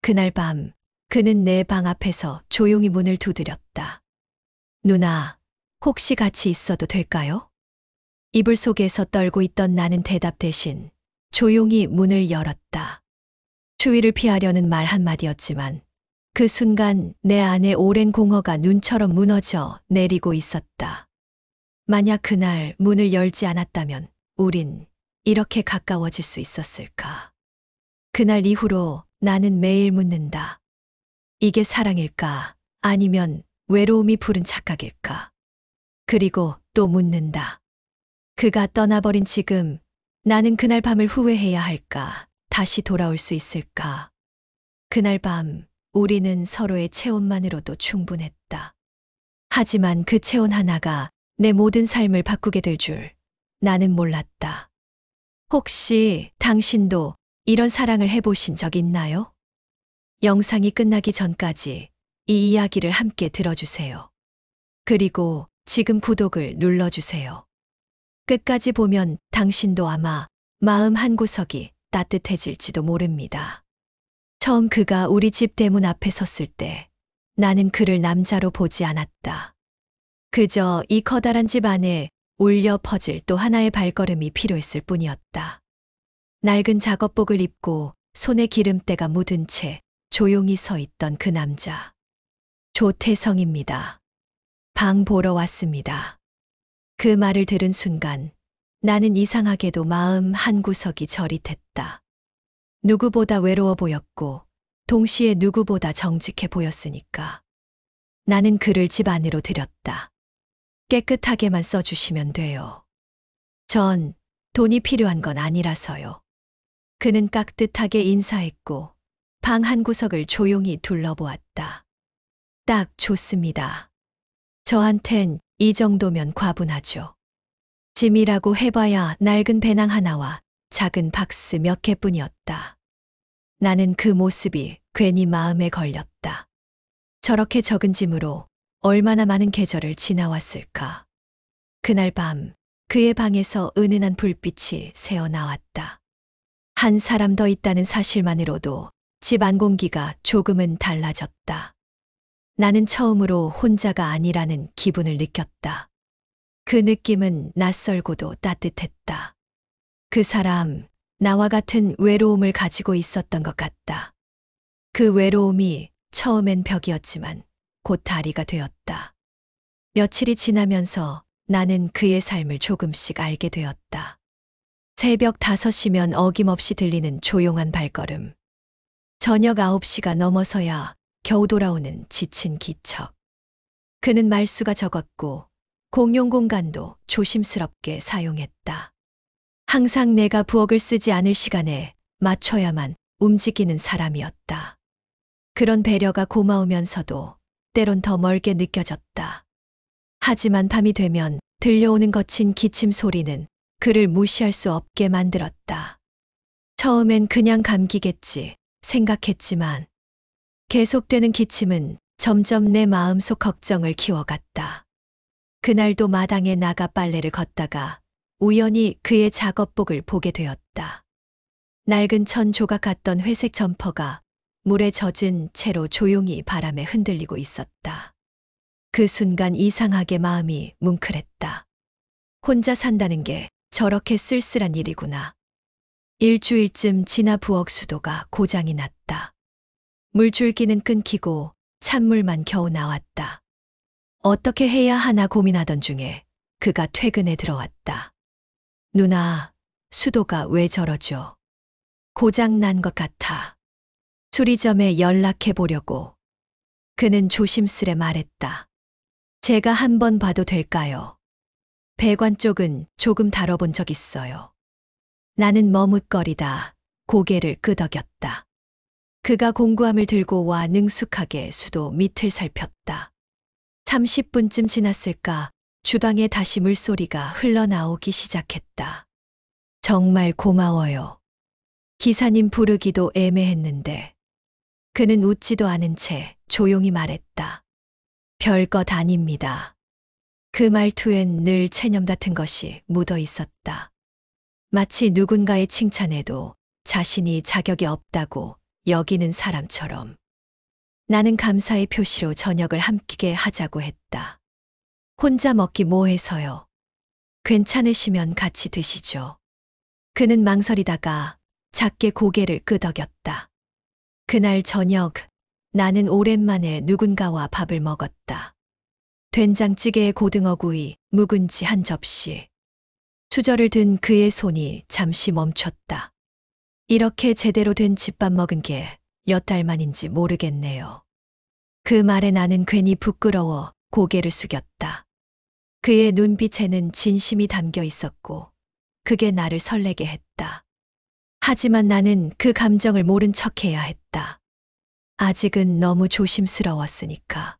그날 밤 그는 내 방 앞에서 조용히 문을 두드렸다. 누나, 혹시 같이 있어도 될까요? 이불 속에서 떨고 있던 나는 대답 대신 조용히 문을 열었다. 추위를 피하려는 말 한마디였지만 그 순간 내 안에 오랜 공허가 눈처럼 무너져 내리고 있었다. 만약 그날 문을 열지 않았다면 우린 이렇게 가까워질 수 있었을까? 그날 이후로 나는 매일 묻는다. 이게 사랑일까? 아니면 외로움이 부른 착각일까? 그리고 또 묻는다. 그가 떠나버린 지금 나는 그날 밤을 후회해야 할까? 다시 돌아올 수 있을까? 그날 밤 우리는 서로의 체온만으로도 충분했다. 하지만 그 체온 하나가 내 모든 삶을 바꾸게 될 줄 나는 몰랐다. 혹시 당신도 이런 사랑을 해보신 적 있나요? 영상이 끝나기 전까지 이 이야기를 함께 들어주세요. 그리고 지금 구독을 눌러주세요. 끝까지 보면 당신도 아마 마음 한구석이 따뜻해질지도 모릅니다. 처음 그가 우리 집 대문 앞에 섰을 때 나는 그를 남자로 보지 않았다. 그저 이 커다란 집 안에 울려 퍼질 또 하나의 발걸음이 필요했을 뿐이었다. 낡은 작업복을 입고 손에 기름때가 묻은 채 조용히 서 있던 그 남자. 조태성입니다. 방 보러 왔습니다. 그 말을 들은 순간 나는 이상하게도 마음 한구석이 저릿했다. 누구보다 외로워 보였고 동시에 누구보다 정직해 보였으니까. 나는 그를 집 안으로 들였다. 깨끗하게만 써주시면 돼요. 전 돈이 필요한 건 아니라서요. 그는 깍듯하게 인사했고 방 한 구석을 조용히 둘러보았다. 딱 좋습니다. 저한텐 이 정도면 과분하죠. 짐이라고 해봐야 낡은 배낭 하나와 작은 박스 몇 개뿐이었다. 나는 그 모습이 괜히 마음에 걸렸다. 저렇게 적은 짐으로 얼마나 많은 계절을 지나왔을까. 그날 밤 그의 방에서 은은한 불빛이 새어나왔다. 한 사람 더 있다는 사실만으로도 집 안 공기가 조금은 달라졌다. 나는 처음으로 혼자가 아니라는 기분을 느꼈다. 그 느낌은 낯설고도 따뜻했다. 그 사람, 나와 같은 외로움을 가지고 있었던 것 같다. 그 외로움이 처음엔 벽이었지만 곧 다리가 되었다. 며칠이 지나면서 나는 그의 삶을 조금씩 알게 되었다. 새벽 5시면 어김없이 들리는 조용한 발걸음. 저녁 9시가 넘어서야 겨우 돌아오는 지친 기척. 그는 말수가 적었고 공용 공간도 조심스럽게 사용했다. 항상 내가 부엌을 쓰지 않을 시간에 맞춰야만 움직이는 사람이었다. 그런 배려가 고마우면서도 때론 더 멀게 느껴졌다. 하지만 밤이 되면 들려오는 거친 기침 소리는 그를 무시할 수 없게 만들었다. 처음엔 그냥 감기겠지 생각했지만 계속되는 기침은 점점 내 마음속 걱정을 키워갔다. 그날도 마당에 나가 빨래를 걷다가 우연히 그의 작업복을 보게 되었다. 낡은 천 조각 같던 회색 점퍼가 물에 젖은 채로 조용히 바람에 흔들리고 있었다. 그 순간 이상하게 마음이 뭉클했다. 혼자 산다는 게 저렇게 쓸쓸한 일이구나. 일주일쯤 지나 부엌 수도가 고장이 났다. 물줄기는 끊기고 찬물만 겨우 나왔다. 어떻게 해야 하나 고민하던 중에 그가 퇴근에 들어왔다. 누나, 수도가 왜 저러죠? 고장 난 것 같아. 수리점에 연락해 보려고. 그는 조심스레 말했다. 제가 한번 봐도 될까요? 배관 쪽은 조금 다뤄본 적 있어요. 나는 머뭇거리다 고개를 끄덕였다. 그가 공구함을 들고 와 능숙하게 수도 밑을 살폈다. 30분쯤 지났을까 주방에 다시 물소리가 흘러나오기 시작했다. 정말 고마워요. 기사님 부르기도 애매했는데. 그는 웃지도 않은 채 조용히 말했다. 별것 아닙니다. 그 말투엔 늘 체념 같은 것이 묻어 있었다. 마치 누군가의 칭찬에도 자신이 자격이 없다고 여기는 사람처럼. 나는 감사의 표시로 저녁을 함께 하자고 했다. 혼자 먹기 뭐해서요. 괜찮으시면 같이 드시죠. 그는 망설이다가 작게 고개를 끄덕였다. 그날 저녁 나는 오랜만에 누군가와 밥을 먹었다. 된장찌개에 고등어구이, 묵은지 한 접시. 수저를 든 그의 손이 잠시 멈췄다. 이렇게 제대로 된 집밥 먹은 게 몇 달 만인지 모르겠네요. 그 말에 나는 괜히 부끄러워 고개를 숙였다. 그의 눈빛에는 진심이 담겨 있었고 그게 나를 설레게 했다. 하지만 나는 그 감정을 모른 척해야 했다. 아직은 너무 조심스러웠으니까.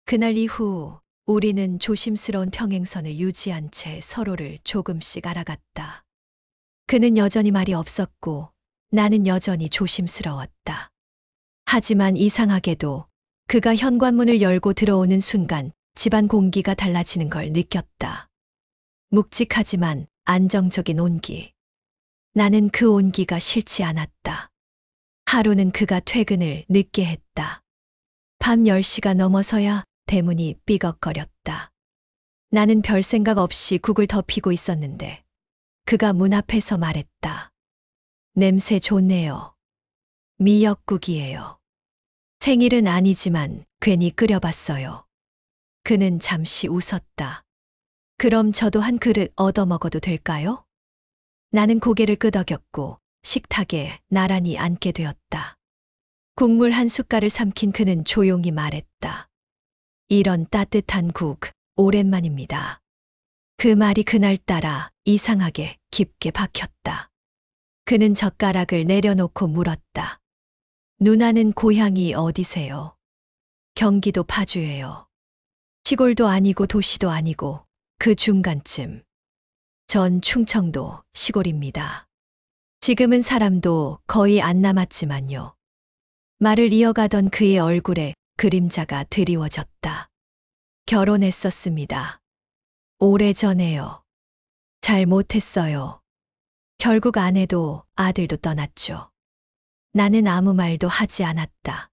그날 이후 우리는 조심스러운 평행선을 유지한 채 서로를 조금씩 알아갔다. 그는 여전히 말이 없었고 나는 여전히 조심스러웠다. 하지만 이상하게도 그가 현관문을 열고 들어오는 순간 집안 공기가 달라지는 걸 느꼈다. 묵직하지만 안정적인 온기. 나는 그 온기가 싫지 않았다. 하루는 그가 퇴근을 늦게 했다. 밤 10시가 넘어서야 대문이 삐걱거렸다. 나는 별 생각 없이 국을 덮이고 있었는데 그가 문 앞에서 말했다. 냄새 좋네요. 미역국이에요. 생일은 아니지만 괜히 끓여봤어요. 그는 잠시 웃었다. 그럼 저도 한 그릇 얻어 먹어도 될까요? 나는 고개를 끄덕였고 식탁에 나란히 앉게 되었다. 국물 한 숟갈을 삼킨 그는 조용히 말했다. 이런 따뜻한 국, 오랜만입니다. 그 말이 그날따라 이상하게 깊게 박혔다. 그는 젓가락을 내려놓고 물었다. 누나는 고향이 어디세요? 경기도 파주예요. 시골도 아니고 도시도 아니고 그 중간쯤. 전 충청도 시골입니다. 지금은 사람도 거의 안 남았지만요. 말을 이어가던 그의 얼굴에 그림자가 드리워졌다. 결혼했었습니다. 오래전에요. 잘 못했어요. 결국 아내도 아들도 떠났죠. 나는 아무 말도 하지 않았다.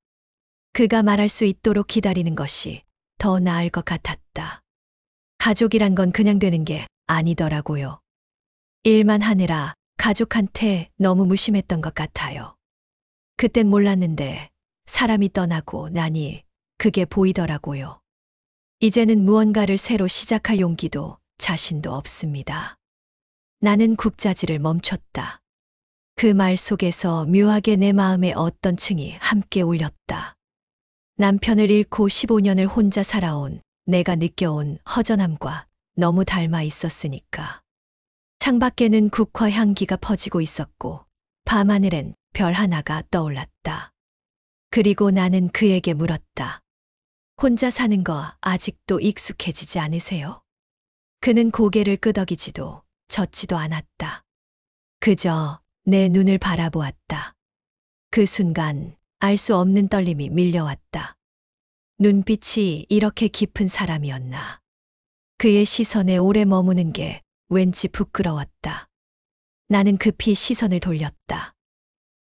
그가 말할 수 있도록 기다리는 것이 더 나을 것 같았다. 가족이란 건 그냥 되는 게 아니더라고요. 일만 하느라 가족한테 너무 무심했던 것 같아요. 그땐 몰랐는데 사람이 떠나고 나니 그게 보이더라고요. 이제는 무언가를 새로 시작할 용기도 자신도 없습니다. 나는 국자질을 멈췄다. 그 말 속에서 묘하게 내 마음에 어떤 층이 함께 울렸다. 남편을 잃고 15년을 혼자 살아온 내가 느껴온 허전함과 너무 닮아 있었으니까. 창밖에는 국화 향기가 퍼지고 있었고 밤하늘엔 별 하나가 떠올랐다. 그리고 나는 그에게 물었다. 혼자 사는 거 아직도 익숙해지지 않으세요? 그는 고개를 끄덕이지도 젓지도 않았다. 그저 내 눈을 바라보았다. 그 순간 알 수 없는 떨림이 밀려왔다. 눈빛이 이렇게 깊은 사람이었나. 그의 시선에 오래 머무는 게 왠지 부끄러웠다. 나는 급히 시선을 돌렸다.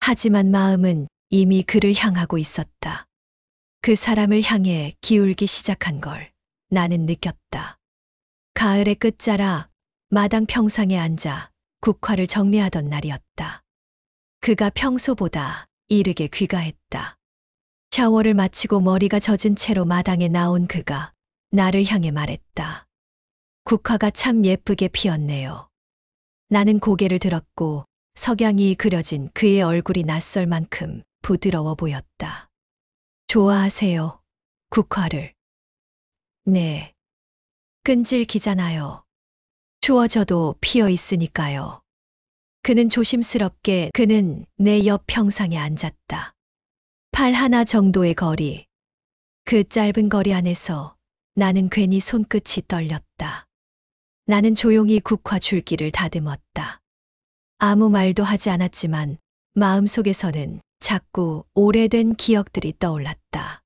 하지만 마음은 이미 그를 향하고 있었다. 그 사람을 향해 기울기 시작한 걸 나는 느꼈다. 가을의 끝자락 마당 평상에 앉아 국화를 정리하던 날이었다. 그가 평소보다 이르게 귀가했다. 샤워를 마치고 머리가 젖은 채로 마당에 나온 그가 나를 향해 말했다. 국화가 참 예쁘게 피었네요. 나는 고개를 들었고 석양이 그려진 그의 얼굴이 낯설 만큼 부드러워 보였다. 좋아하세요, 국화를? 네. 끈질기잖아요. 추워져도 피어 있으니까요. 그는 조심스럽게 내 옆 평상에 앉았다. 팔 하나 정도의 거리. 그 짧은 거리 안에서 나는 괜히 손끝이 떨렸다. 나는 조용히 국화 줄기를 다듬었다. 아무 말도 하지 않았지만 마음속에서는 자꾸 오래된 기억들이 떠올랐다.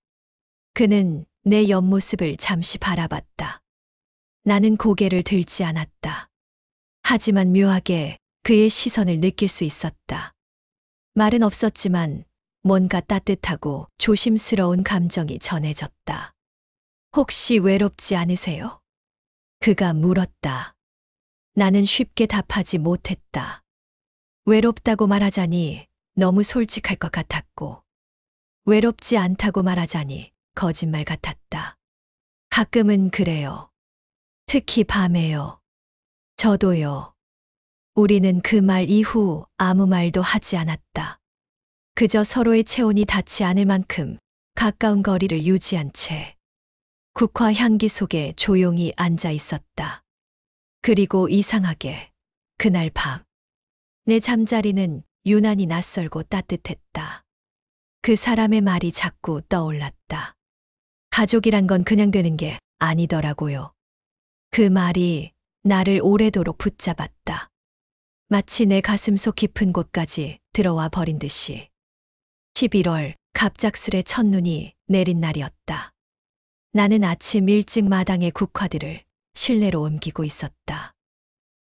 그는 내 옆모습을 잠시 바라봤다. 나는 고개를 들지 않았다. 하지만 묘하게 그의 시선을 느낄 수 있었다. 말은 없었지만 뭔가 따뜻하고 조심스러운 감정이 전해졌다. 혹시 외롭지 않으세요? 그가 물었다. 나는 쉽게 답하지 못했다. 외롭다고 말하자니 너무 솔직할 것 같았고, 외롭지 않다고 말하자니 거짓말 같았다. 가끔은 그래요. 특히 밤에요. 저도요. 우리는 그 말 이후 아무 말도 하지 않았다. 그저 서로의 체온이 닿지 않을 만큼 가까운 거리를 유지한 채 국화 향기 속에 조용히 앉아 있었다. 그리고 이상하게 그날 밤 내 잠자리는 유난히 낯설고 따뜻했다. 그 사람의 말이 자꾸 떠올랐다. 가족이란 건 그냥 되는 게 아니더라고요. 그 말이 나를 오래도록 붙잡았다. 마치 내 가슴속 깊은 곳까지 들어와 버린 듯이. 11월 갑작스레 첫눈이 내린 날이었다. 나는 아침 일찍 마당의 국화들을 실내로 옮기고 있었다.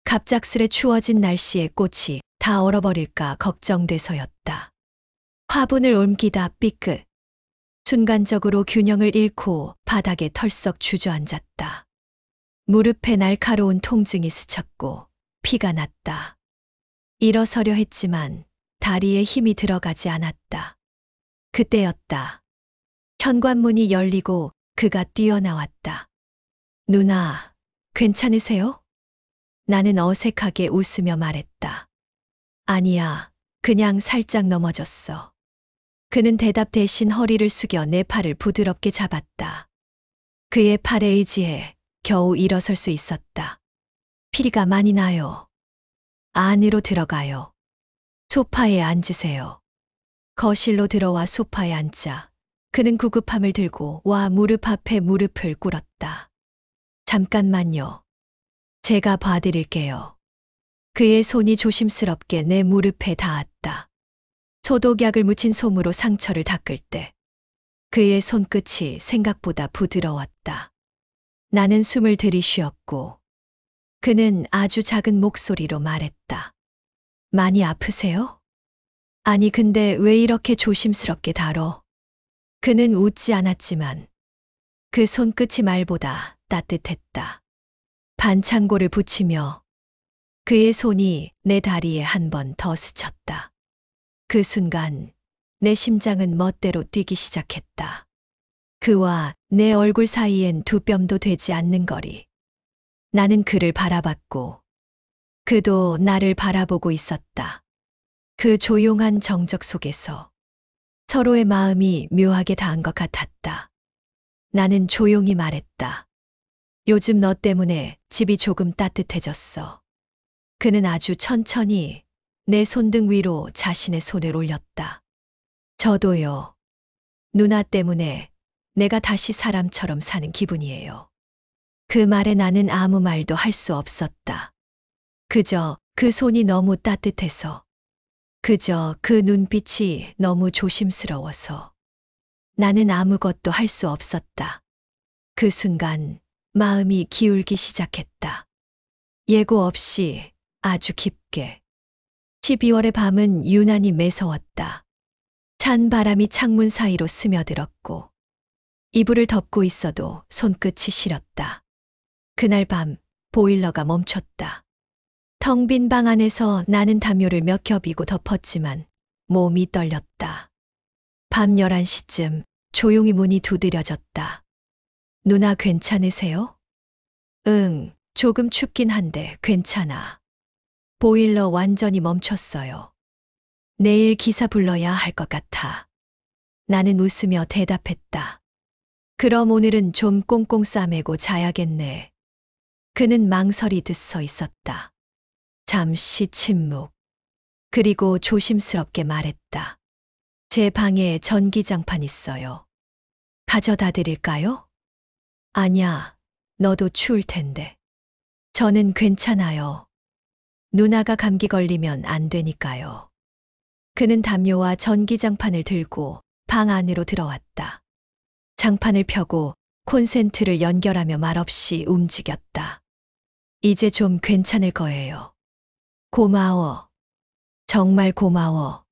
갑작스레 추워진 날씨에 꽃이 다 얼어버릴까 걱정돼서였다. 화분을 옮기다 삐끗. 순간적으로 균형을 잃고 바닥에 털썩 주저앉았다. 무릎에 날카로운 통증이 스쳤고 피가 났다. 일어서려 했지만 다리에 힘이 들어가지 않았다. 그때였다. 현관문이 열리고 그가 뛰어나왔다. 누나, 괜찮으세요? 나는 어색하게 웃으며 말했다. 아니야, 그냥 살짝 넘어졌어. 그는 대답 대신 허리를 숙여 내 팔을 부드럽게 잡았다. 그의 팔에 의지해 겨우 일어설 수 있었다. 피가 많이 나요. 안으로 들어가요. 소파에 앉으세요. 거실로 들어와 소파에 앉자 그는 구급함을 들고 와 무릎 앞에 무릎을 꿇었다. 잠깐만요. 제가 봐드릴게요. 그의 손이 조심스럽게 내 무릎에 닿았다. 소독약을 묻힌 솜으로 상처를 닦을 때 그의 손끝이 생각보다 부드러웠다. 나는 숨을 들이쉬었고 그는 아주 작은 목소리로 말했다. 많이 아프세요? 아니 근데 왜 이렇게 조심스럽게 다뤄? 그는 웃지 않았지만 그 손끝이 말보다 따뜻했다. 반창고를 붙이며 그의 손이 내 다리에 한 번 더 스쳤다. 그 순간 내 심장은 멋대로 뛰기 시작했다. 그와 내 얼굴 사이엔 두 뼘도 되지 않는 거리. 나는 그를 바라봤고 그도 나를 바라보고 있었다. 그 조용한 정적 속에서 서로의 마음이 묘하게 닿은 것 같았다. 나는 조용히 말했다. 요즘 너 때문에 집이 조금 따뜻해졌어. 그는 아주 천천히 내 손등 위로 자신의 손을 올렸다. 저도요. 누나 때문에 내가 다시 사람처럼 사는 기분이에요. 그 말에 나는 아무 말도 할 수 없었다. 그저 그 손이 너무 따뜻해서, 그저 그 눈빛이 너무 조심스러워서 나는 아무것도 할 수 없었다. 그 순간 마음이 기울기 시작했다. 예고 없이 아주 깊게. 12월의 밤은 유난히 매서웠다. 찬 바람이 창문 사이로 스며들었고 이불을 덮고 있어도 손끝이 시렸다. 그날 밤 보일러가 멈췄다. 텅 빈 방 안에서 나는 담요를 몇 겹이고 덮었지만 몸이 떨렸다. 밤 11시쯤 조용히 문이 두드려졌다. 누나 괜찮으세요? 응, 조금 춥긴 한데 괜찮아. 보일러 완전히 멈췄어요. 내일 기사 불러야 할 것 같아. 나는 웃으며 대답했다. 그럼 오늘은 좀 꽁꽁 싸매고 자야겠네. 그는 망설이듯 서 있었다. 잠시 침묵. 그리고 조심스럽게 말했다. 제 방에 전기장판 있어요. 가져다 드릴까요? 아니야, 너도 추울 텐데. 저는 괜찮아요. 누나가 감기 걸리면 안 되니까요. 그는 담요와 전기장판을 들고 방 안으로 들어왔다. 장판을 펴고 콘센트를 연결하며 말없이 움직였다. 이제 좀 괜찮을 거예요. 고마워. 정말 고마워.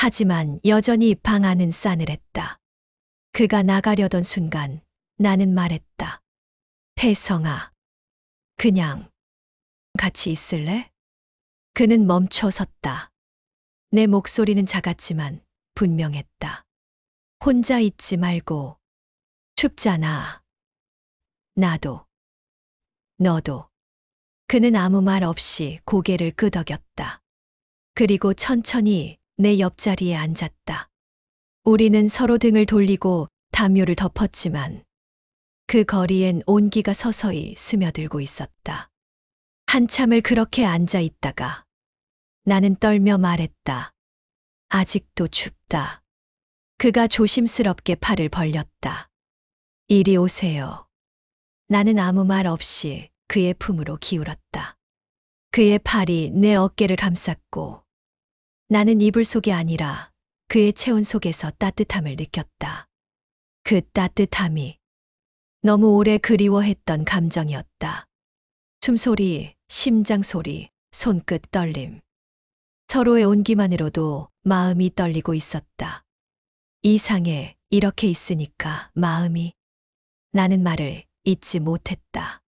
하지만 여전히 방 안은 싸늘했다. 그가 나가려던 순간 나는 말했다. 태성아, 그냥 같이 있을래? 그는 멈춰 섰다. 내 목소리는 작았지만 분명했다. 혼자 있지 말고. 춥잖아. 나도. 너도. 그는 아무 말 없이 고개를 끄덕였다. 그리고 천천히 내 옆자리에 앉았다. 우리는 서로 등을 돌리고 담요를 덮었지만 그 거리엔 온기가 서서히 스며들고 있었다. 한참을 그렇게 앉아 있다가 나는 떨며 말했다. 아직도 춥다. 그가 조심스럽게 팔을 벌렸다. 이리 오세요. 나는 아무 말 없이 그의 품으로 기울었다. 그의 팔이 내 어깨를 감쌌고 나는 이불 속이 아니라 그의 체온 속에서 따뜻함을 느꼈다. 그 따뜻함이 너무 오래 그리워했던 감정이었다. 숨소리, 심장소리, 손끝 떨림. 서로의 온기만으로도 마음이 떨리고 있었다. 이상해, 이렇게 있으니까 마음이. 나는 말을 잇지 못했다.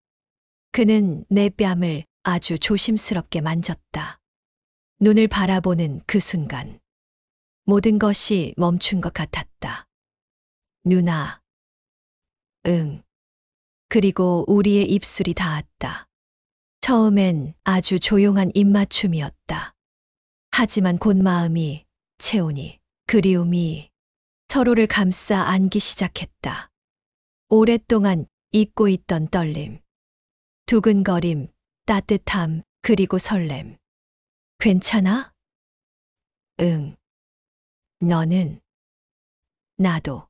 그는 내 뺨을 아주 조심스럽게 만졌다. 눈을 바라보는 그 순간 모든 것이 멈춘 것 같았다. 누나. 응. 그리고 우리의 입술이 닿았다. 처음엔 아주 조용한 입맞춤이었다. 하지만 곧 마음이, 체온이, 그리움이 서로를 감싸 안기 시작했다. 오랫동안 잊고 있던 떨림, 두근거림, 따뜻함, 그리고 설렘. 괜찮아? 응. 너는? 나도.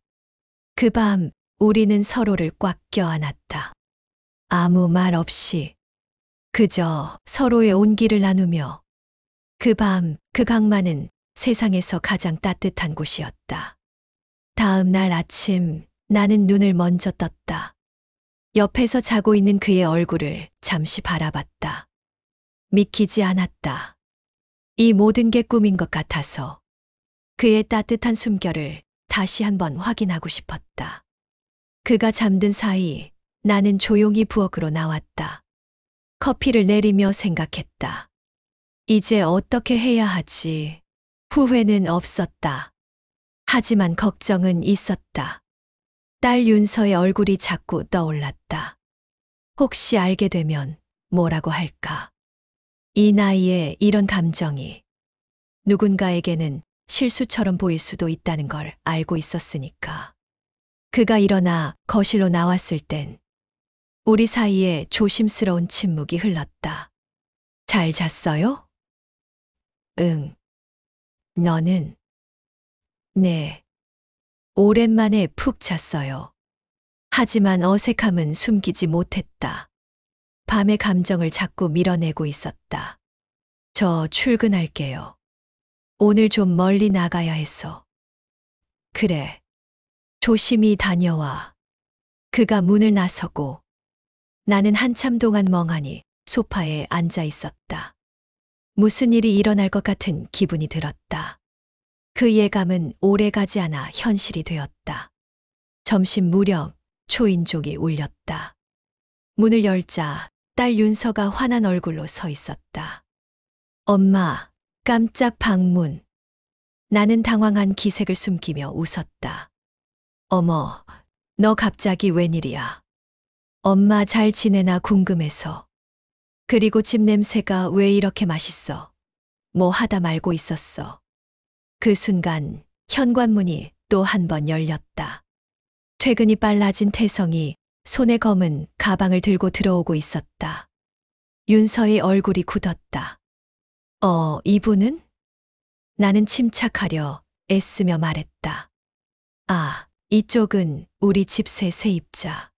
그 밤 우리는 서로를 꽉 껴안았다. 아무 말 없이 그저 서로의 온기를 나누며 그 밤 그 강만은 세상에서 가장 따뜻한 곳이었다. 다음 날 아침 나는 눈을 먼저 떴다. 옆에서 자고 있는 그의 얼굴을 잠시 바라봤다. 믿기지 않았다. 이 모든 게 꿈인 것 같아서 그의 따뜻한 숨결을 다시 한번 확인하고 싶었다. 그가 잠든 사이 나는 조용히 부엌으로 나왔다. 커피를 내리며 생각했다. 이제 어떻게 해야 하지? 후회는 없었다. 하지만 걱정은 있었다. 딸 윤서의 얼굴이 자꾸 떠올랐다. 혹시 알게 되면 뭐라고 할까? 이 나이에 이런 감정이 누군가에게는 실수처럼 보일 수도 있다는 걸 알고 있었으니까. 그가 일어나 거실로 나왔을 땐 우리 사이에 조심스러운 침묵이 흘렀다. 잘 잤어요? 응. 너는? 네. 오랜만에 푹 잤어요. 하지만 어색함은 숨기지 못했다. 밤의 감정을 자꾸 밀어내고 있었다. 저 출근할게요. 오늘 좀 멀리 나가야 해서. 그래. 조심히 다녀와. 그가 문을 나서고 나는 한참 동안 멍하니 소파에 앉아 있었다. 무슨 일이 일어날 것 같은 기분이 들었다. 그 예감은 오래가지 않아 현실이 되었다. 점심 무렵 초인종이 울렸다. 문을 열자 딸 윤서가 환한 얼굴로 서 있었다. 엄마, 깜짝 방문. 나는 당황한 기색을 숨기며 웃었다. 어머, 너 갑자기 웬일이야? 엄마 잘 지내나 궁금해서. 그리고 집 냄새가 왜 이렇게 맛있어? 뭐 하다 말고 있었어. 그 순간 현관문이 또 한 번 열렸다. 퇴근이 빨라진 태성이 손에 검은 가방을 들고 들어오고 있었다. 윤서의 얼굴이 굳었다. 이분은? 나는 침착하려 애쓰며 말했다. 아, 이쪽은 우리 집 새 세입자.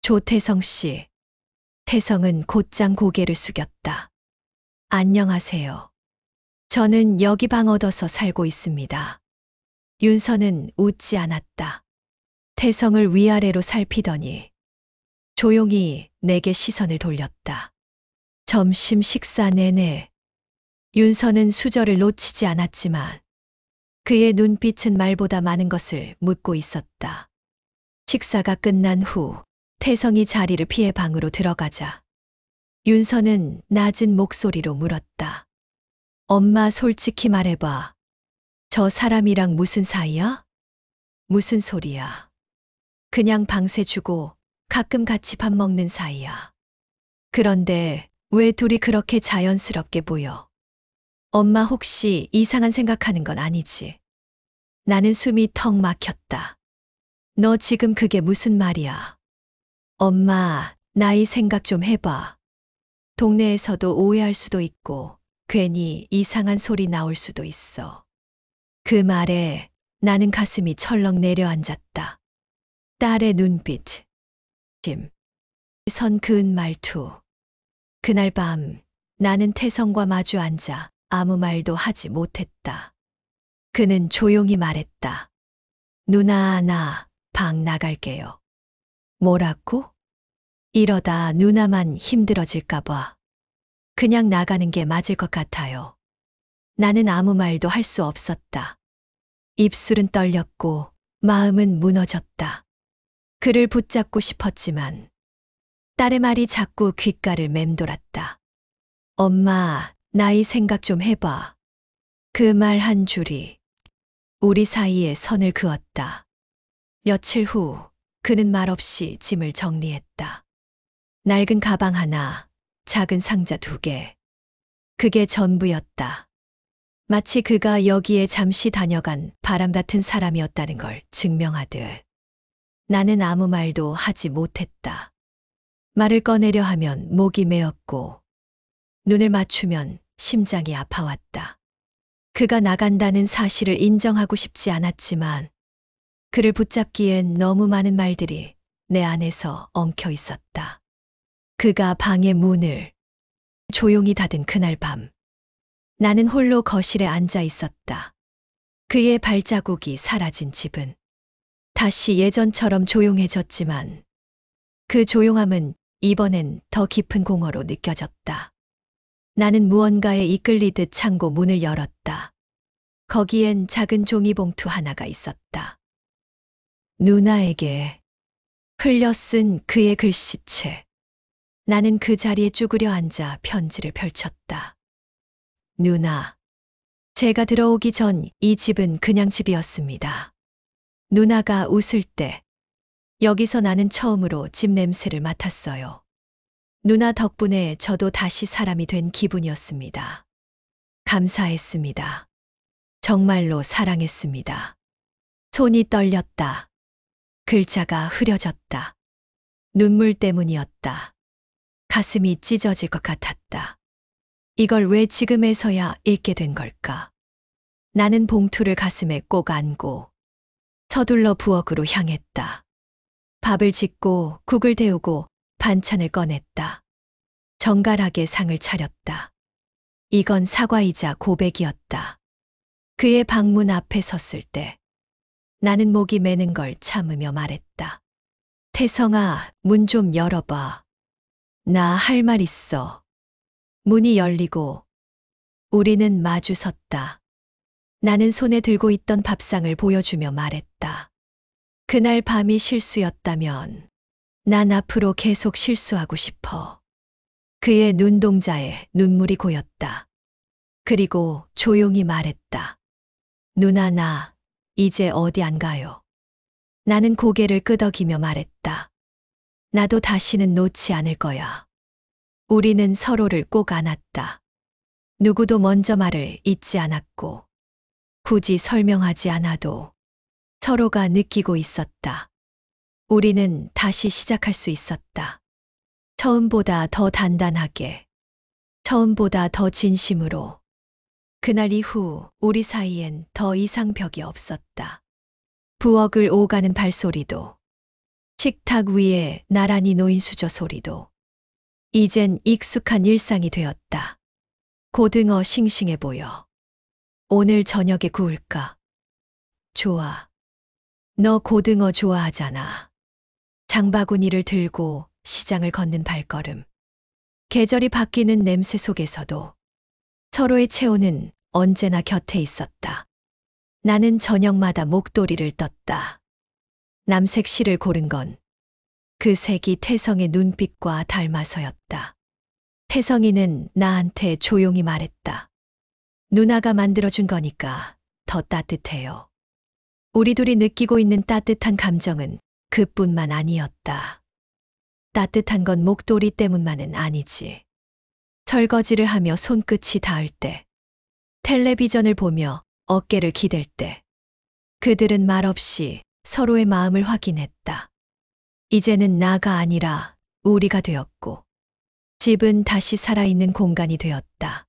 조태성 씨. 태성은 곧장 고개를 숙였다. 안녕하세요. 저는 여기 방 얻어서 살고 있습니다. 윤서는 웃지 않았다. 태성을 위아래로 살피더니 조용히 내게 시선을 돌렸다. 점심 식사 내내 윤서는 수저를 놓치지 않았지만 그의 눈빛은 말보다 많은 것을 묻고 있었다. 식사가 끝난 후 태성이 자리를 피해 방으로 들어가자 윤서는 낮은 목소리로 물었다. 엄마, 솔직히 말해봐. 저 사람이랑 무슨 사이야? 무슨 소리야? 그냥 방세 주고 가끔 같이 밥 먹는 사이야. 그런데 왜 둘이 그렇게 자연스럽게 보여? 엄마 혹시 이상한 생각하는 건 아니지? 나는 숨이 턱 막혔다. 너 지금 그게 무슨 말이야? 엄마, 나이 생각 좀 해봐. 동네에서도 오해할 수도 있고 괜히 이상한 소리 나올 수도 있어. 그 말에 나는 가슴이 철렁 내려앉았다. 딸의 눈빛, 선 그은 말투. 그날 밤 나는 태성과 마주 앉아 아무 말도 하지 못했다. 그는 조용히 말했다. 누나, 나 방 나갈게요. 뭐라고? 이러다 누나만 힘들어질까봐. 그냥 나가는 게 맞을 것 같아요. 나는 아무 말도 할 수 없었다. 입술은 떨렸고 마음은 무너졌다. 그를 붙잡고 싶었지만 딸의 말이 자꾸 귓가를 맴돌았다. 엄마, 나이 생각 좀 해봐. 그 말 한 줄이 우리 사이에 선을 그었다. 며칠 후 그는 말없이 짐을 정리했다. 낡은 가방 하나, 작은 상자 2개. 그게 전부였다. 마치 그가 여기에 잠시 다녀간 바람 같은 사람이었다는 걸 증명하듯. 나는 아무 말도 하지 못했다. 말을 꺼내려 하면 목이 메었고 눈을 맞추면 심장이 아파왔다. 그가 나간다는 사실을 인정하고 싶지 않았지만 그를 붙잡기엔 너무 많은 말들이 내 안에서 엉켜 있었다. 그가 방의 문을 조용히 닫은 그날 밤, 나는 홀로 거실에 앉아 있었다. 그의 발자국이 사라진 집은 다시 예전처럼 조용해졌지만 그 조용함은 이번엔 더 깊은 공허로 느껴졌다. 나는 무언가에 이끌리듯 창고 문을 열었다. 거기엔 작은 종이봉투 하나가 있었다. 누나에게 흘려 쓴 그의 글씨체. 나는 그 자리에 쭈그려 앉아 편지를 펼쳤다. 누나, 제가 들어오기 전 이 집은 그냥 집이었습니다. 누나가 웃을 때 여기서 나는 처음으로 집 냄새를 맡았어요. 누나 덕분에 저도 다시 사람이 된 기분이었습니다. 감사했습니다. 정말로 사랑했습니다. 손이 떨렸다. 글자가 흐려졌다. 눈물 때문이었다. 가슴이 찢어질 것 같았다. 이걸 왜 지금에서야 읽게 된 걸까? 나는 봉투를 가슴에 꼭 안고 서둘러 부엌으로 향했다. 밥을 짓고 국을 데우고 반찬을 꺼냈다. 정갈하게 상을 차렸다. 이건 사과이자 고백이었다. 그의 방문 앞에 섰을 때 나는 목이 메는 걸 참으며 말했다. 태성아, 문 좀 열어봐. 나 할 말 있어. 문이 열리고 우리는 마주 섰다. 나는 손에 들고 있던 밥상을 보여주며 말했다. 그날 밤이 실수였다면 난 앞으로 계속 실수하고 싶어. 그의 눈동자에 눈물이 고였다. 그리고 조용히 말했다. 누나, 나 이제 어디 안 가요. 나는 고개를 끄덕이며 말했다. 나도 다시는 놓지 않을 거야. 우리는 서로를 꼭 안았다. 누구도 먼저 말을 잇지 않았고 굳이 설명하지 않아도 서로가 느끼고 있었다. 우리는 다시 시작할 수 있었다. 처음보다 더 단단하게, 처음보다 더 진심으로. 그날 이후 우리 사이엔 더 이상 벽이 없었다. 부엌을 오가는 발소리도, 식탁 위에 나란히 놓인 수저 소리도 이젠 익숙한 일상이 되었다. 고등어 싱싱해 보여. 오늘 저녁에 구울까? 좋아. 너 고등어 좋아하잖아. 장바구니를 들고 시장을 걷는 발걸음. 계절이 바뀌는 냄새 속에서도 서로의 체온은 언제나 곁에 있었다. 나는 저녁마다 목도리를 떴다. 남색 실을 고른 건 그 색이 태성의 눈빛과 닮아서였다. 태성이는 나한테 조용히 말했다. 누나가 만들어준 거니까 더 따뜻해요. 우리 둘이 느끼고 있는 따뜻한 감정은 그뿐만 아니었다. 따뜻한 건 목도리 때문만은 아니지. 설거지를 하며 손끝이 닿을 때, 텔레비전을 보며 어깨를 기댈 때, 그들은 말없이 서로의 마음을 확인했다. 이제는 나가 아니라 우리가 되었고, 집은 다시 살아있는 공간이 되었다.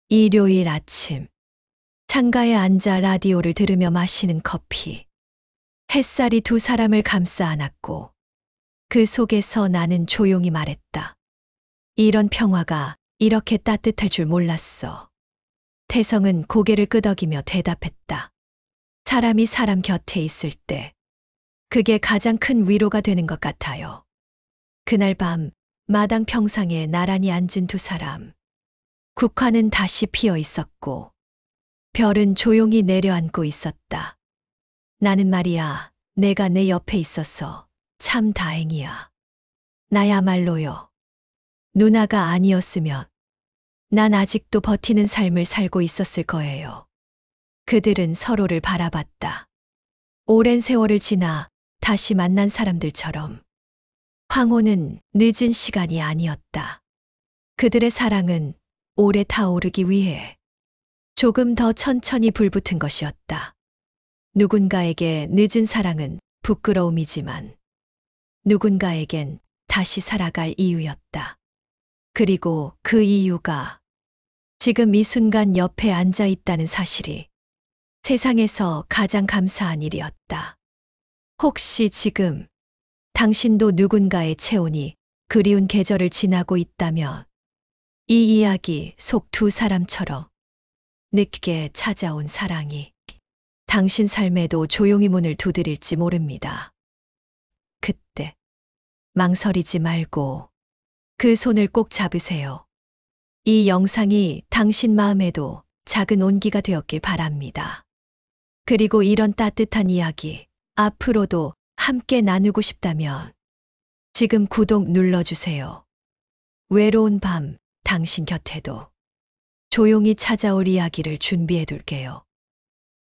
일요일 아침, 창가에 앉아 라디오를 들으며 마시는 커피. 햇살이 두 사람을 감싸 안았고, 그 속에서 나는 조용히 말했다. 이런 평화가 이렇게 따뜻할 줄 몰랐어. 태성은 고개를 끄덕이며 대답했다. 사람이 사람 곁에 있을 때, 그게 가장 큰 위로가 되는 것 같아요. 그날 밤, 마당 평상에 나란히 앉은 두 사람. 국화는 다시 피어 있었고, 별은 조용히 내려앉고 있었다. 나는 말이야, 내가 내 옆에 있어서 참 다행이야. 나야말로요. 누나가 아니었으면 난 아직도 버티는 삶을 살고 있었을 거예요. 그들은 서로를 바라봤다. 오랜 세월을 지나 다시 만난 사람들처럼. 황혼은 늦은 시간이 아니었다. 그들의 사랑은 오래 타오르기 위해 조금 더 천천히 불붙은 것이었다. 누군가에게 늦은 사랑은 부끄러움이지만 누군가에겐 다시 살아갈 이유였다. 그리고 그 이유가 지금 이 순간 옆에 앉아 있다는 사실이 세상에서 가장 감사한 일이었다. 혹시 지금 당신도 누군가의 체온이 그리운 계절을 지나고 있다면 이 이야기 속 두 사람처럼 늦게 찾아온 사랑이 당신 삶에도 조용히 문을 두드릴지 모릅니다. 그때 망설이지 말고 그 손을 꼭 잡으세요. 이 영상이 당신 마음에도 작은 온기가 되었길 바랍니다. 그리고 이런 따뜻한 이야기 앞으로도 함께 나누고 싶다면 지금 구독 눌러주세요. 외로운 밤 당신 곁에도 조용히 찾아올 이야기를 준비해 둘게요.